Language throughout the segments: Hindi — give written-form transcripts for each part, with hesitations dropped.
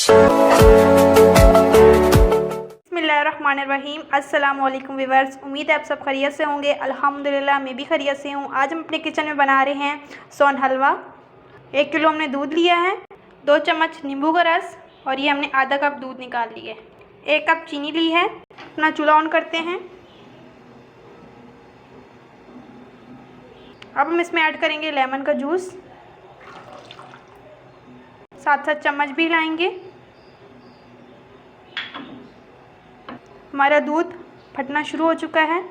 बिस्मिल्लाहिर्रहमानिर्रहीम। अस्सलाम वालेकुम व्यूअर्स, उम्मीद है आप सब खैरियत से होंगे। अल्हम्दुलिल्लाह मैं भी खैरियत से हूँ। आज हम अपने किचन में बना रहे हैं सोन हलवा। 1 किलो हमने दूध लिया है, 2 चम्मच नींबू का रस और ये हमने आधा कप दूध निकाल लिया है। 1 कप चीनी ली है। अपना चूल्हा ऑन करते हैं। अब हम इसमें ऐड करेंगे लेमन का जूस, 7 चम्मच भी लाएंगे। हमारा दूध फटना शुरू हो चुका है,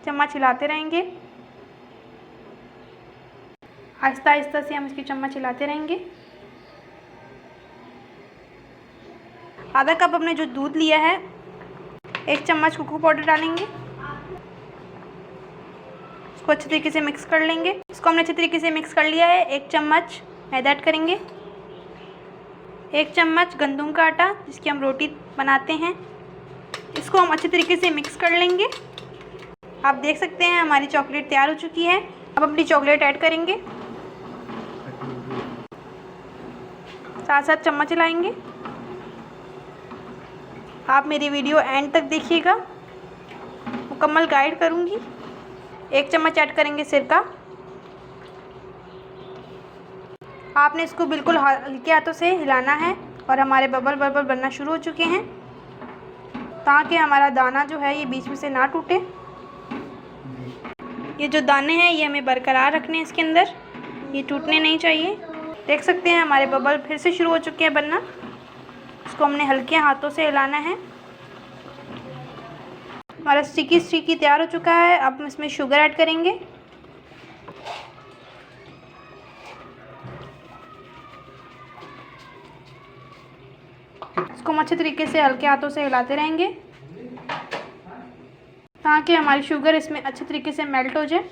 चम्मच हिलाते रहेंगे। आहिस्ता आहिस्ता से हम इसकी चम्मच हिलाते रहेंगे। आधा कप हमने जो दूध लिया है, 1 चम्मच कोको पाउडर डालेंगे। इसको अच्छे तरीके से मिक्स कर लेंगे। इसको हमने अच्छे तरीके से मिक्स कर लिया है। 1 चम्मच मैदा ऐड करेंगे, 1 चम्मच गंदम का आटा जिसकी हम रोटी बनाते हैं। इसको हम अच्छे तरीके से मिक्स कर लेंगे। आप देख सकते हैं हमारी चॉकलेट तैयार हो चुकी है। अब अपनी चॉकलेट ऐड करेंगे, साथ चम्मच हिलाएंगे। आप मेरी वीडियो एंड तक देखिएगा, मुकम्मल गाइड करूँगी। 1 चम्मच ऐड करेंगे सिरका। आपने इसको बिल्कुल हल्के हाथों से हिलाना है और हमारे बबल बनना शुरू हो चुके हैं, ताकि हमारा दाना जो है ये बीच में से ना टूटे। ये जो दाने हैं ये हमें बरकरार रखने हैं इसके अंदर, ये टूटने नहीं चाहिए। देख सकते हैं हमारे बबल फिर से शुरू हो चुके हैं बनना। इसको हमने हल्के हाथों से हिलाना है। हमारा स्टिकी तैयार हो चुका है। अब हम इसमें शुगर ऐड करेंगे। इसको हम अच्छे तरीके से हल्के हाथों से हिलाते रहेंगे ताकि हमारी शुगर इसमें अच्छे तरीके से मेल्ट हो जाए।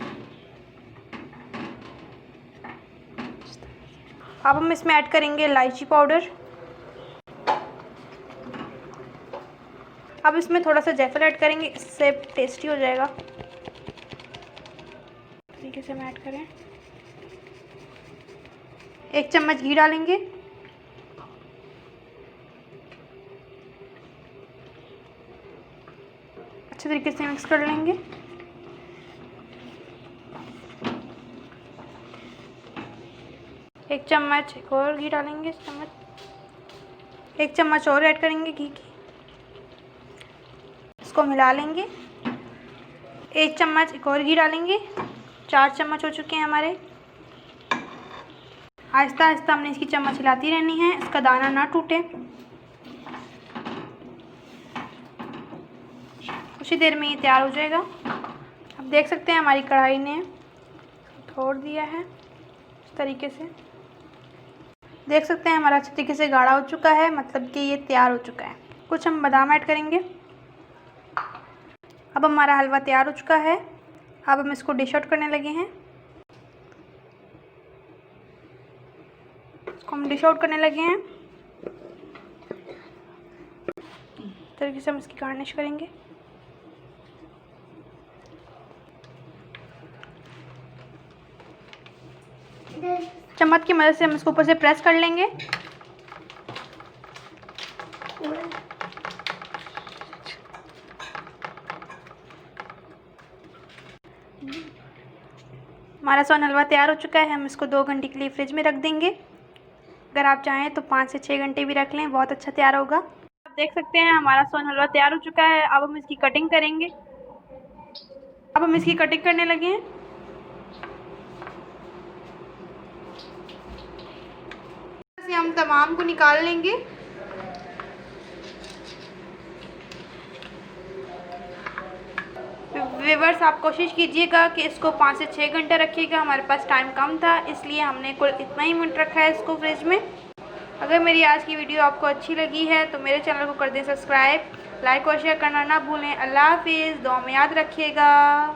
अब हम इसमें ऐड करेंगे इलायची पाउडर। अब इसमें थोड़ा सा जायफल ऐड करेंगे, इससे टेस्टी हो जाएगा। तरीके से हम ऐड करें। 1 चम्मच घी डालेंगे। अच्छे तरीके से मिक्स कर लेंगे। एक चम्मच और घी डालेंगे। 1 चम्मच और ऐड करेंगे घी की। इसको मिला लेंगे। 1 चम्मच एक और घी डालेंगे। 4 चम्मच हो चुके हैं हमारे। आहिस्ता आहिस्ता हमने इसकी चम्मच हिलाती रहनी है, इसका दाना ना टूटे। कुछ ही देर में ये तैयार हो जाएगा। अब देख सकते हैं हमारी कढ़ाई ने छोड़ दिया है इस तरीके से। देख सकते हैं हमारा अच्छे तरीके से गाढ़ा हो चुका है, मतलब कि ये तैयार हो चुका है। कुछ हम बादाम ऐड करेंगे। अब हमारा हलवा तैयार हो चुका है। अब हम इसको डिश आउट करने लगे हैं। इसको हम डिश आउट करने लगे हैं। इस तरीके से हम इसकी गार्निश करेंगे। चम्मच की मदद से हम इसको ऊपर से प्रेस कर लेंगे। हमारा सोन हलवा तैयार हो चुका है। हम इसको 2 घंटे के लिए फ्रिज में रख देंगे। अगर आप चाहें तो 5 से 6 घंटे भी रख लें, बहुत अच्छा तैयार होगा। आप देख सकते हैं हमारा सोन हलवा तैयार हो चुका है। अब हम इसकी कटिंग करेंगे। अब हम इसकी कटिंग करने लगे हैं। हम तमाम को निकाल लेंगे। व्यूअर्स, आप कोशिश कीजिएगा कि इसको 5 से 6 घंटे रखिएगा। हमारे पास टाइम कम था, इसलिए हमने कुल इतना ही मिनट रखा है इसको फ्रिज में। अगर मेरी आज की वीडियो आपको अच्छी लगी है तो मेरे चैनल को कर दें सब्सक्राइब, लाइक और शेयर करना ना भूलें। अल्लाह हाफिज़, दुआ में याद रखिएगा।